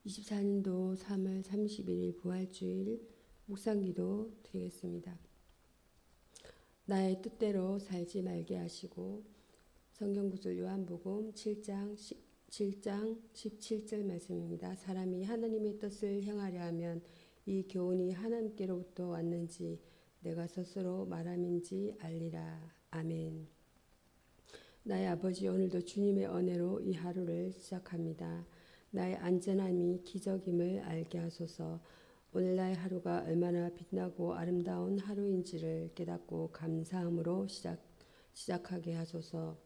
24년도 3월 31일 부활주일 묵상기도 드리겠습니다. 나의 뜻대로 살지 말게 하시고 성경구절 요한복음 7장 17절 말씀입니다. 사람이 하나님의 뜻을 행하려 하면 이 교훈이 하나님께로부터 왔는지 내가 스스로 말함인지 알리라. 아멘. 나의 아버지, 오늘도 주님의 은혜로 이 하루를 시작합니다. 나의 안전함이 기적임을 알게 하소서. 오늘 나의 하루가 얼마나 빛나고 아름다운 하루인지를 깨닫고 감사함으로 시작하게 하소서.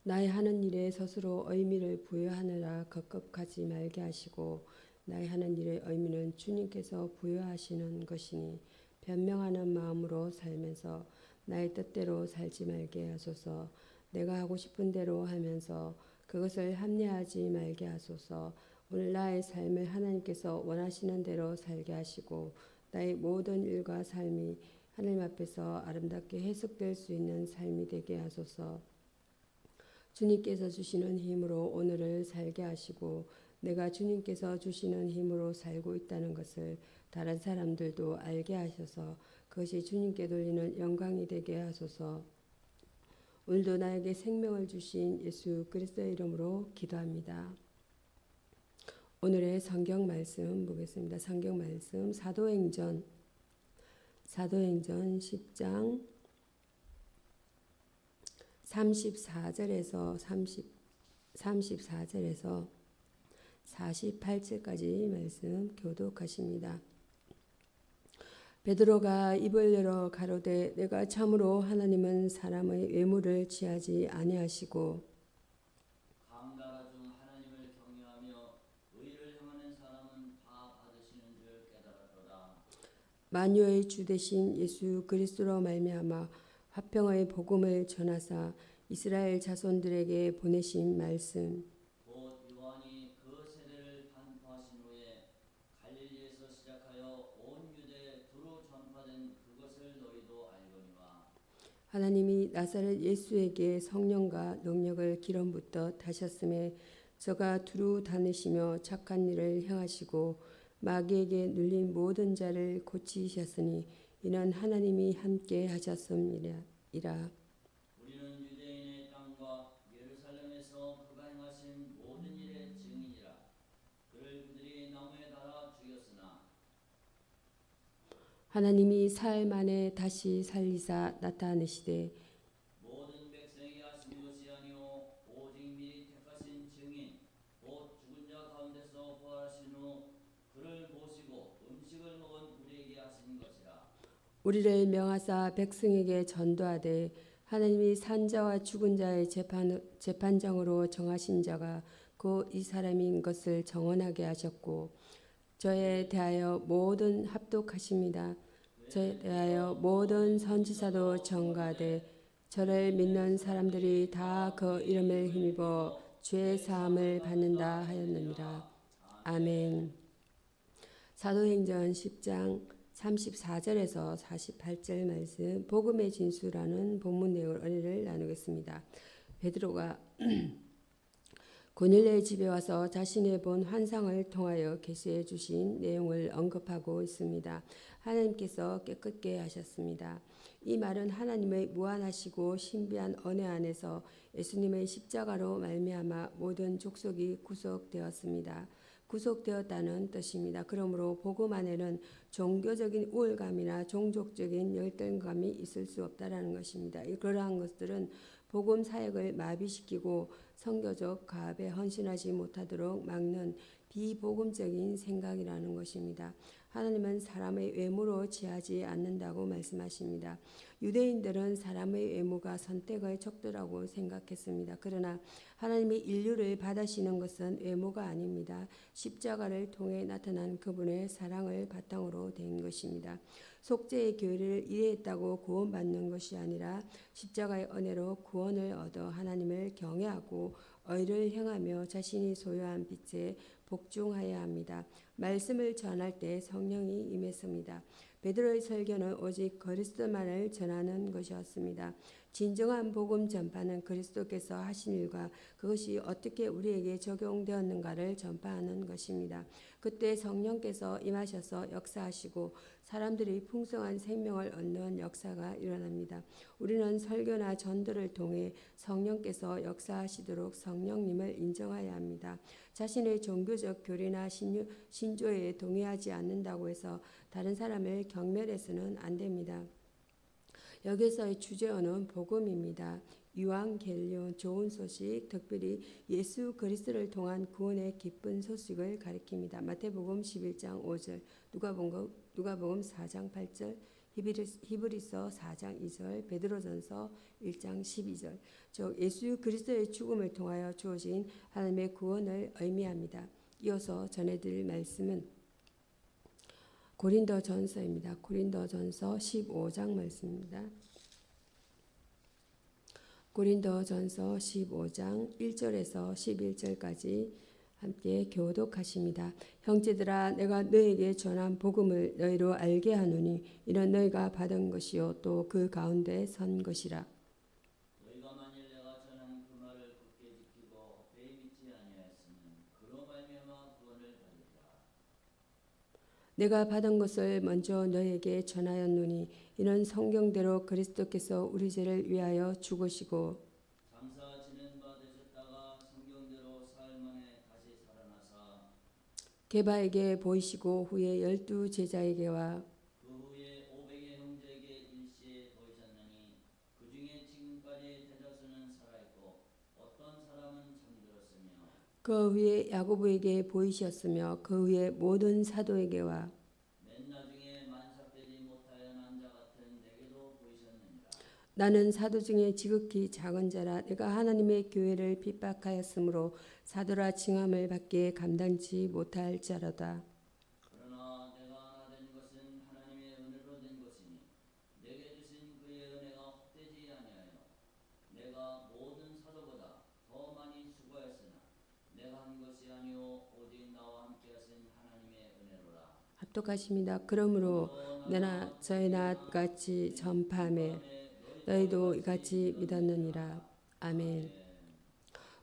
나의 하는 일에 스스로 의미를 부여하느라 급급하지 말게 하시고, 나의 하는 일의 의미는 주님께서 부여하시는 것이니 변명하는 마음으로 살면서 나의 뜻대로 살지 말게 하소서. 내가 하고 싶은 대로 하면서 그것을 합리화하지 말게 하소서. 오늘 나의 삶을 하나님께서 원하시는 대로 살게 하시고, 나의 모든 일과 삶이 하나님 앞에서 아름답게 해석될 수 있는 삶이 되게 하소서. 주님께서 주시는 힘으로 오늘을 살게 하시고, 내가 주님께서 주시는 힘으로 살고 있다는 것을 다른 사람들도 알게 하셔서 그것이 주님께 돌리는 영광이 되게 하소서. 오늘도 나에게 생명을 주신 예수 그리스도의 이름으로 기도합니다. 오늘의 성경 말씀 보겠습니다. 성경 말씀 사도행전 10장 34절에서 48절까지 말씀 교독하십니다. 베드로가 입을 열어 가로되 내가 참으로 하나님은 사람의 외모를 취하지 아니하시고 각 중 하나님을 경외하며 의를 행하는 사람은 다 받으시는 줄 깨달았도다. 만유의 주 되신 예수 그리스도로 말미암아 화평의 복음을 전하사 이스라엘 자손들에게 보내신 말씀 곧 요한이 그 세대를 반포하신 후에 갈릴리에서 시작하여 온 유대에 두루 전파된 그것을 너희도 알거니와. 하나님이 나사렛 예수에게 성령과 능력을 기름 붓듯 하셨음에 저가 두루 다니시며 착한 일을 행하시고 마귀에게 눌린 모든 자를 고치셨으니 이는 하나님이 함께 하셨음이라. 우리는 유대인의 땅과 예루살렘에서 그가 행하신 모든 일의 증인이라. 그를 그들이 나무에 달아 죽였으나 하나님이 사흘 만에 다시 살리사 나타내시되 모든 백성에게 하신 것이 아니오 오직 미리 택하신 증인 곧 죽은 자 가운데서 부활하신 후 그를 모시고 음식을 먹은 우리에게 하신 것이라. 우리를 명하사 백성에게 전도하되 하나님이 산자와 죽은 자의 재판장으로 정하신 자가 곧 이 사람인 것을 정언하게 하셨고 저에 대하여 모든 합독하십니다. 저에 대하여 모든 선지자도 전가되 저를 믿는 사람들이 다 그 이름을 힘입어 죄 사함을 받는다 하였느니라. 아멘. 사도행전 10장 34절에서 48절 말씀 복음의 진수라는 본문 내용을 은혜를 나누겠습니다. 베드로가 고넬료의 집에 와서 자신의 본 환상을 통하여 계시해 주신 내용을 언급하고 있습니다. 하나님께서 깨끗게 하셨습니다. 이 말은 하나님의 무한하시고 신비한 은혜 안에서 예수님의 십자가로 말미암아 모든 족속이 구속되었습니다. 구속되었다는 뜻입니다. 그러므로 복음 안에는 종교적인 우월감이나 종족적인 열등감이 있을 수 없다라는 것입니다. 그러한 것들은 복음 사역을 마비시키고 선교적 가업에 헌신하지 못하도록 막는 비복음적인 생각이라는 것입니다. 하나님은 사람의 외모로 취하지 않는다고 말씀하십니다. 유대인들은 사람의 외모가 선택의 척도라고 생각했습니다. 그러나 하나님이 인류를 받으시는 것은 외모가 아닙니다. 십자가를 통해 나타난 그분의 사랑을 바탕으로 된 것입니다. 속죄의 교회를 이해했다고 구원받는 것이 아니라 십자가의 은혜로 구원을 얻어 하나님을 경외하고 의를 행하며 자신이 소유한 빛에 복종하여야 합니다. 말씀을 전할 때 성령이 임했습니다. 베드로의 설교는 오직 그리스도만을 전하는 것이었습니다. 진정한 복음 전파는 그리스도께서 하신 일과 그것이 어떻게 우리에게 적용되었는가를 전파하는 것입니다. 그때 성령께서 임하셔서 역사하시고 사람들이 풍성한 생명을 얻는 역사가 일어납니다. 우리는 설교나 전도를 통해 성령께서 역사하시도록 성령님을 인정해야 합니다. 자신의 종교적 교리나 신조에 동의하지 않는다고 해서 다른 사람을 경멸해서는 안 됩니다. 여기서의 주제어는 복음입니다. 유앙겔리온 좋은 소식, 특별히 예수 그리스도를 통한 구원의 기쁜 소식을 가리킵니다. 마태복음 11장 5절, 누가복음 4장 8절, 히브리서 4장 2절, 베드로전서 1장 12절. 즉 예수 그리스도의 죽음을 통하여 주어진 하나님의 구원을 의미합니다. 이어서 전해드릴 말씀은 고린도전서입니다. 고린도전서 15장 말씀입니다. 고린도전서 15장 1절에서 11절까지 함께 교독하십니다. 형제들아 내가 너에게 전한 복음을 너희로 알게 하노니 이는 너희가 받은 것이요 또 그 가운데 선 것이라. 너희가 만일 내가 전한 그 말을 굳게 지키고 배에 믿지 아니하였으면 그로 말미암아 구원을 받으리라. 내가 받은 것을 먼저 너희에게 전하였노니 이는 성경대로 그리스도께서 우리 죄를 위하여 죽으시고 장사 지낸 바 되셨다가 성경대로 사흘 만에 다시 살아나사 게바에게 보이시고 후에 12 제자에게와 그 후에 500의 형제에게 일시에 보이셨나니 그 중에 지금까지 대다수는 살아있고 어떤 사람은 잠들었으며 그 후에 야고보에게 보이셨으며 그 후에 모든 사도에게와 맨 나중에 만삭되지 못하여 난 자 같은 내게도 보이셨느니라. 나는 사도 중에 지극히 작은 자라 내가 하나님의 교회를 핍박하였으므로 사도라 칭함을 받기에 감당치 못할 자로다. 그러나 내가 하나 된 것은 하나님의 은혜로 된 것이니 내게 주신 그의 은혜가 헛되지 아니하여 내가 모든 사도보다 더 많이 수고하였으나 내가 한 것이 아니오 오직 나와 함께 하신 하나님의 은혜로라. 합독하십니다. 그러므로 내나 저희나 같이 전파하며 너희도 이같이 믿었느니라. 아멘.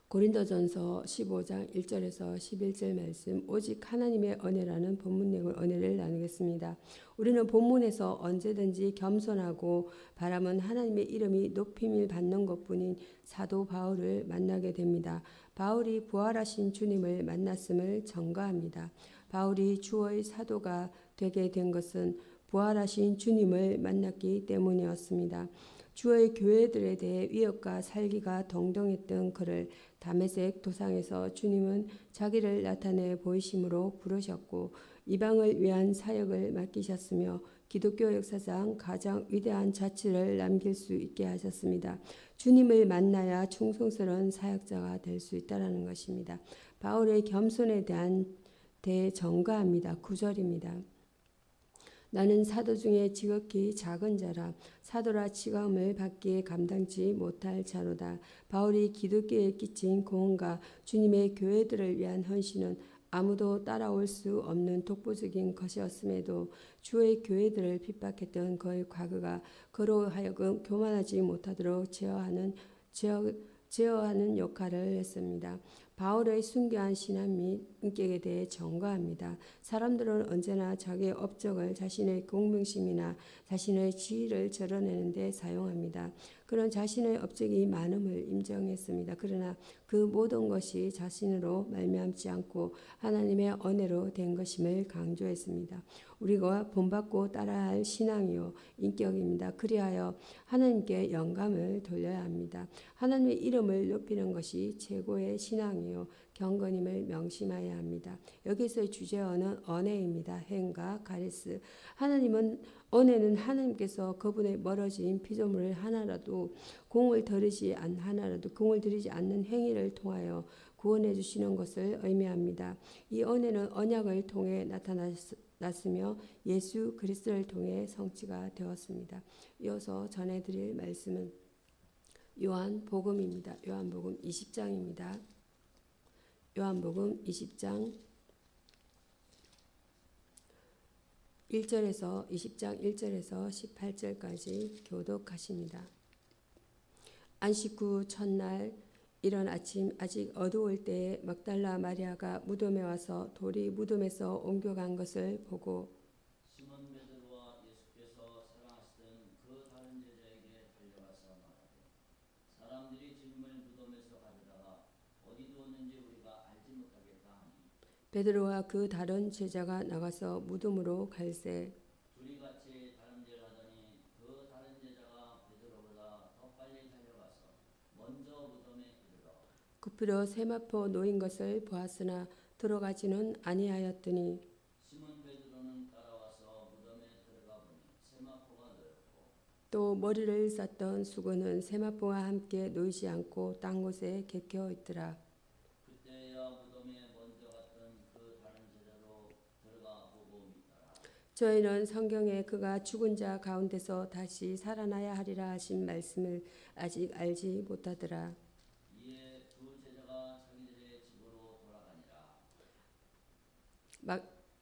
고린도전서 15장 1절에서 11절 말씀 오직 하나님의 은혜라는 본문 내용 은혜를 나누겠습니다. 우리는 본문에서 언제든지 겸손하고 바람은 하나님의 이름이 높임을 받는 것뿐인 사도 바울을 만나게 됩니다. 바울이 부활하신 주님을 만났음을 전가합니다. 바울이 주의 사도가 되게 된 것은 부활하신 주님을 만났기 때문이었습니다. 주의 교회들에 대해 위협과 살기가 동동했던 그를 다메섹 도상에서 주님은 자기를 나타내 보이심으로 부르셨고 이방을 위한 사역을 맡기셨으며 기독교 역사상 가장 위대한 자치를 남길 수 있게 하셨습니다. 주님을 만나야 충성스러운 사역자가 될 수 있다는 것입니다. 바울의 겸손에 대한 대정가합니다. 9절입니다. 나는 사도 중에 지극히 작은 자라 사도라 칭함을 받기에 감당치 못할 자로다. 바울이 기독교에 끼친 공헌과 주님의 교회들을 위한 헌신은 아무도 따라올 수 없는 독보적인 것이었음에도 주의 교회들을 핍박했던 그의 과거가 그로 하여금 교만하지 못하도록 제어하는 역할을 했습니다. 바울의 순교한 신앙 및 인격에 대해 전가합니다. 사람들은 언제나 자기의 업적을 자신의 공명심이나 자신의 지위를 드러내는 데 사용합니다. 그런 자신의 업적이 많음을 인정했습니다. 그러나 그 모든 것이 자신으로 말미암지 않고 하나님의 은혜로 된 것임을 강조했습니다. 우리가 본받고 따라야 할 신앙이요 인격입니다. 그리하여 하나님께 영감을 돌려야 합니다. 하나님의 이름을 높이는 것이 최고의 신앙이요 경건임을 명심해야 합니다. 여기서의 주제어는 은혜입니다. 행과 가리스. 은혜는 하나님께서 그분의 멀어진 피조물을 하나라도 공을 들이지 않는 행위를 통하여 구원해 주시는 것을 의미합니다. 이 은혜는 언약을 통해 나타났으며 예수 그리스도를 통해 성취가 되었습니다. 이어서 전해드릴 말씀은 요한복음입니다. 요한복음 20장입니다. 요한복음 20장 1절에서 20장 1절에서 18절까지 교독하십니다. 안식 후 첫날 이른 아침 아직 어두울 때에 막달라 마리아가 무덤에 와서 돌이 무덤에서 옮겨간 것을 보고 시몬 베드로와 예수께서 사랑하시던 그 다른 제자에게 달려가서 말하되 사람들이 짐을 무덤에서 가져다가 어디 두었는지 우리가 알지 못하겠다 하니 베드로와 그 다른 제자가 나가서 무덤으로 갈새 둘이 같이 다름질을 하더니 그 다른 제자가 베드로보다 더 빨리 달려가서 먼저 무덤에 이르러 굽으려 세마포 놓인 것을 보았으나 들어가지는 아니하였더니 시몬 베드로는 따라와서 무덤에 들어가 보니 세마포가 놓였고 또 머리를 쌌던 수건은 세마포와 함께 놓이지 않고 딴 곳에 개겨 있더라. 그때야 무덤에 먼저 갔던 그 다른 제자도 들어가 보고 믿더라. 저희는 성경에 그가 죽은 자 가운데서 다시 살아나야 하리라 하신 말씀을 아직 알지 못하더라. 이에 두 제자가 자기들의 집으로 돌아가니라.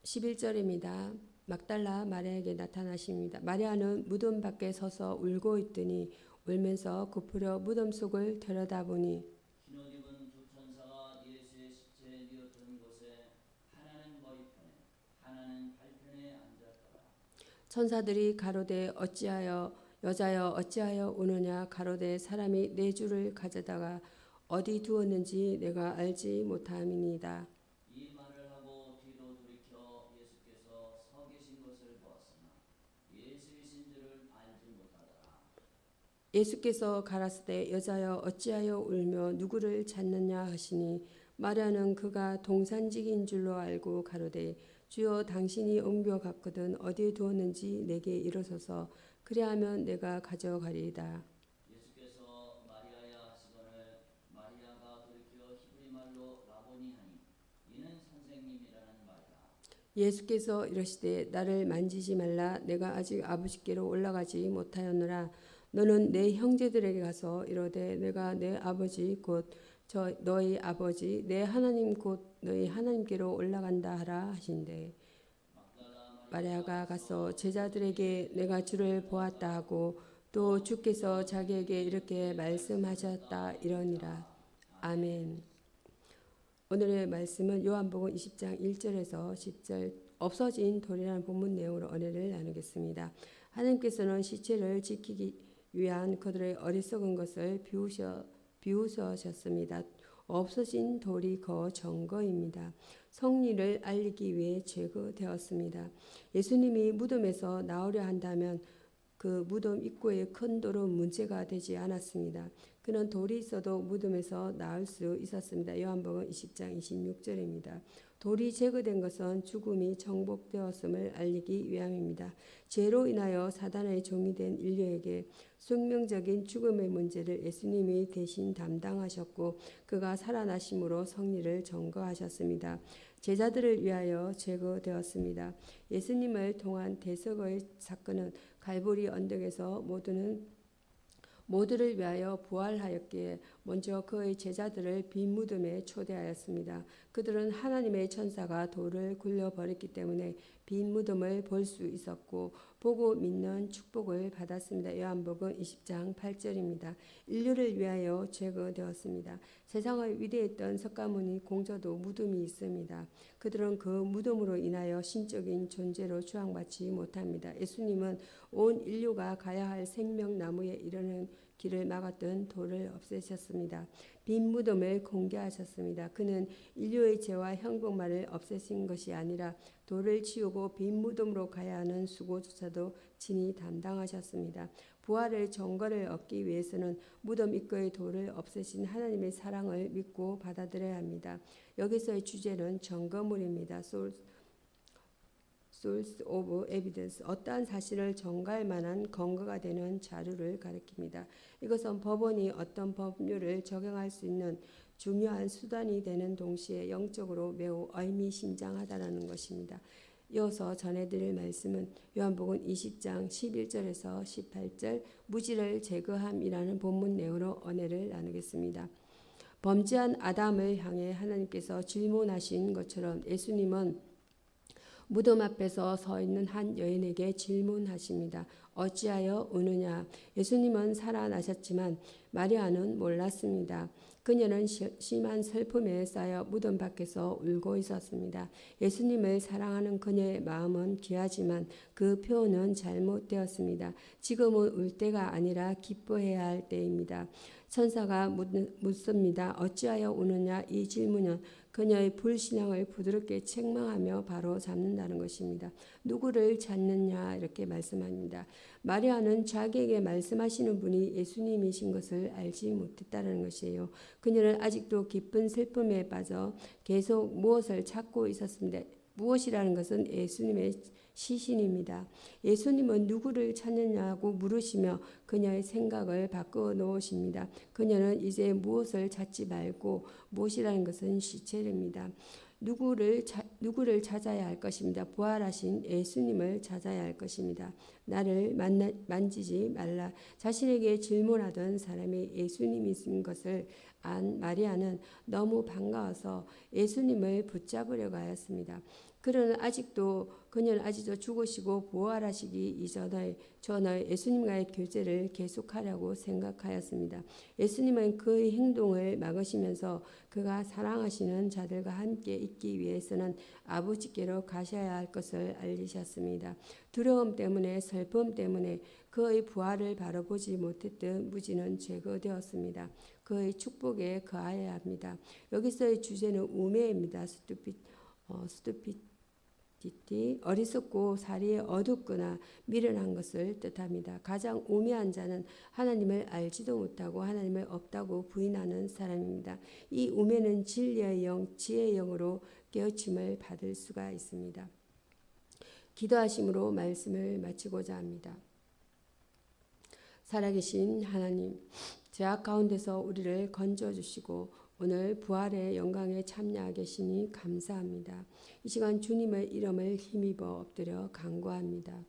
11절입니다. 막달라 마리아에게 나타나십니다. 마리아는 무덤 밖에 서서 울고 있더니 울면서 굽으려 무덤 속을 들여다보니 흰옷 입은 두 천사가 예수의 시체에 뉘었던 곳에 하나는 머리편에 하나는 발편에 앉았더라. 천사들이 가로되 어찌하여 여자여 어찌하여 우느냐 가로되 사람이 내 주를 가져다가 어디 두었는지 내가 알지 못함이니이다. 이 말을 하고 뒤로 돌이켜 예수께서 서 계신 것을 보았으나 예수이신 줄을 알지 못하더라. 예수께서 가라사대 여자여 어찌하여 울며 누구를 찾느냐 하시니 마리아는 그가 동산직인 줄로 알고 가로되 주여 당신이 옮겨갔거든 어디에 두었는지 내게 이르소서 그리하면 내가 가져가리이다. 예수께서 마리아야 하시거늘 마리아가 돌이켜 히브리 말로 라보니 하니 이는 선생님이라는 말이라. 예수께서 이르시되 나를 만지지 말라 내가 아직 아버지께로 올라가지 못하였노라. 너는 내 형제들에게 가서 이르되 내가 내 아버지 곧 너희 아버지 내 하나님 곧 너희 하나님께로 올라간다 하라 하신대. 마리아가 가서 제자들에게 내가 주를 보았다 하고 또 주께서 자기에게 이렇게 말씀하셨다 이러니라. 아멘. 오늘의 말씀은 요한복음 20장 1절에서 10절 없어진 돌이라는 본문 내용으로 은혜를 나누겠습니다. 하나님께서는 시체를 지키기 위한 그들의 어리석은 것을 비우셨습니다. 없어진 돌이 그 증거입니다. 성리를 알리기 위해 제거되었습니다. 예수님이 무덤에서 나오려 한다면 그 무덤 입구의 큰 돌은 문제가 되지 않았습니다. 그는 돌이 있어도 무덤에서 나올 수 있었습니다. 요한복음 20장 26절입니다. 돌이 제거된 것은 죽음이 정복되었음을 알리기 위함입니다. 죄로 인하여 사단의 종이 된 인류에게 숙명적인 죽음의 문제를 예수님이 대신 담당하셨고 그가 살아나심으로 성리를 증거하셨습니다. 제자들을 위하여 제거되었습니다. 예수님을 통한 대속의 사건은 갈보리 언덕에서 모두를 위하여 부활하였기에 먼저 그의 제자들을 빈 무덤에 초대하였습니다. 그들은 하나님의 천사가 돌을 굴려버렸기 때문에 빈 무덤을 볼 수 있었고 보고 믿는 축복을 받았습니다. 요한복음 20장 8절입니다. 인류를 위하여 제거되었습니다. 세상의 위대했던 석가모니 공저도 무덤이 있습니다. 그들은 그 무덤으로 인하여 신적인 존재로 추앙받지 못합니다. 예수님은 온 인류가 가야 할 생명나무에 이르는 길을 막았던 돌을 없애셨습니다. 빈 무덤을 공개하셨습니다. 그는 인류의 죄와 형벌만을 없애신 것이 아니라 돌을 치우고 빈 무덤으로 가야 하는 수고조차도 친히 담당하셨습니다. 부활의 증거를 얻기 위해서는 무덤 입구의 돌을 없애신 하나님의 사랑을 믿고 받아들여야 합니다. 여기서의 주제는 증거물입니다. Source of evidence, 어떠한 사실을 증거할 만한 근거가 되는 자료를 가리킵니다. 이것은 법원이 어떤 법률을 적용할 수 있는 중요한 수단이 되는 동시에 영적으로 매우 의미심장하다는 것입니다. 이어서 전해드릴 말씀은 요한복음 20장 11절에서 18절 무지를 제거함이라는 본문 내용으로 은혜를 나누겠습니다. 범죄한 아담을 향해 하나님께서 질문하신 것처럼 예수님은 무덤 앞에서 서 있는 한 여인에게 질문하십니다. 어찌하여 우느냐? 예수님은 살아나셨지만 마리아는 몰랐습니다. 그녀는 심한 슬픔에 쌓여 무덤 밖에서 울고 있었습니다. 예수님을 사랑하는 그녀의 마음은 귀하지만 그 표현은 잘못되었습니다. 지금은 울 때가 아니라 기뻐해야 할 때입니다. 천사가 묻습니다. 어찌하여 우느냐? 이 질문은 그녀의 불신앙을 부드럽게 책망하며 바로 잡는다는 것입니다. 누구를 찾느냐 이렇게 말씀합니다. 마리아는 자기에게 말씀하시는 분이 예수님이신 것을 알지 못했다는 것이에요. 그녀는 아직도 깊은 슬픔에 빠져 계속 무엇을 찾고 있었습니다. 무엇이라는 것은 예수님의 시신입니다. 예수님은 누구를 찾느냐고 물으시며 그녀의 생각을 바꾸어 놓으십니다. 그녀는 이제 무엇을 찾지 말고 무엇이라는 것은 시체입니다. 누구를 찾아야 할 것입니다. 부활하신 예수님을 찾아야 할 것입니다. 나를 만지지 말라. 자신에게 질문하던 사람이 예수님이신 것을 안 마리아는 너무 반가워서 예수님을 붙잡으려고 하였습니다. 그녀는 아직도 죽으시고 부활하시기 이전에 전에 예수님과의 교제를 계속하려고 생각하였습니다. 예수님은 그의 행동을 막으시면서 그가 사랑하시는 자들과 함께 있기 위해서는 아버지께로 가셔야 할 것을 알리셨습니다. 두려움 때문에 슬픔 때문에 그의 부활을 바라보지 못했던 무지는 제거되었습니다. 그의 축복에 거하여야 합니다. 여기서의 주제는 우매입니다. 어리석고 사리에 어둡거나 미련한 것을 뜻합니다. 가장 우매한 자는 하나님을 알지도 못하고 하나님을 없다고 부인하는 사람입니다. 이 우매는 진리의 영, 지혜의 영으로 깨우침을 받을 수가 있습니다. 기도하심으로 말씀을 마치고자 합니다. 살아계신 하나님, 죄악 가운데서 우리를 건져주시고 오늘 부활의 영광에 참여하게 계시니 감사합니다. 이 시간 주님의 이름을 힘입어 엎드려 간구합니다.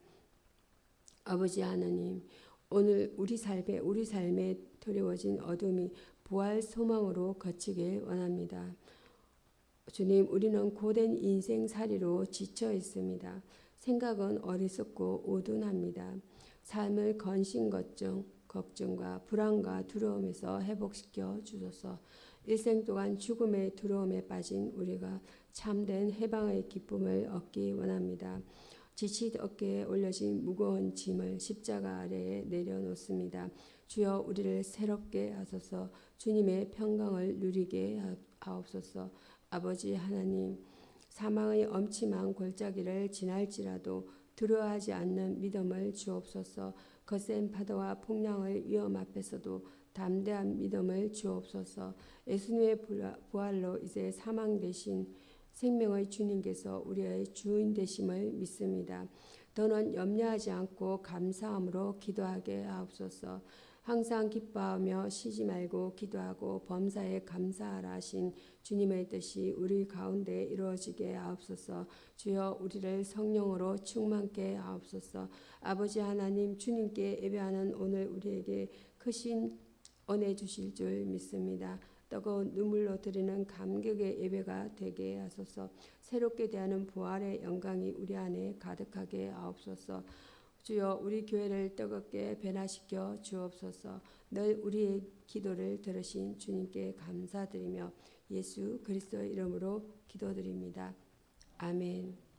아버지 하나님, 오늘 우리 삶에 드리워진 어둠이 부활 소망으로 거치길 원합니다. 주님, 우리는 고된 인생살이로 지쳐 있습니다. 생각은 어리석고 우둔합니다. 삶을 건신 걱정과 불안과 두려움에서 회복시켜 주소서. 일생 동안 죽음의 두려움에 빠진 우리가 참된 해방의 기쁨을 얻기 원합니다. 지친 어깨에 올려진 무거운 짐을 십자가 아래에 내려놓습니다. 주여 우리를 새롭게 하소서. 주님의 평강을 누리게 하옵소서. 아버지 하나님, 사망의 엄침한 골짜기를 지날지라도 두려워하지 않는 믿음을 주옵소서. 거센 파도와 풍랑의 위험 앞에서도 담대한 믿음을 주옵소서. 예수님의 부활로 이제 사망 대신 생명의 주님께서 우리의 주인 되심을 믿습니다. 더는 염려하지 않고 감사함으로 기도하게 하옵소서. 항상 기뻐하며 쉬지 말고 기도하고 범사에 감사하라 하신 주님의 뜻이 우리 가운데 이루어지게 하옵소서. 주여 우리를 성령으로 충만케 하옵소서. 아버지 하나님, 주님께 예배하는 오늘 우리에게 크신 은혜 주실 줄 믿습니다. 뜨거운 눈물로 드리는 감격의 예배가 되게 하소서. 새롭게 대하는 부활의 영광이 우리 안에 가득하게 하옵소서. 주여 우리 교회를 뜨겁게 변화시켜 주옵소서. 늘 우리의 기도를 들으신 주님께 감사드리며 예수 그리스도의 이름으로 기도드립니다. 아멘.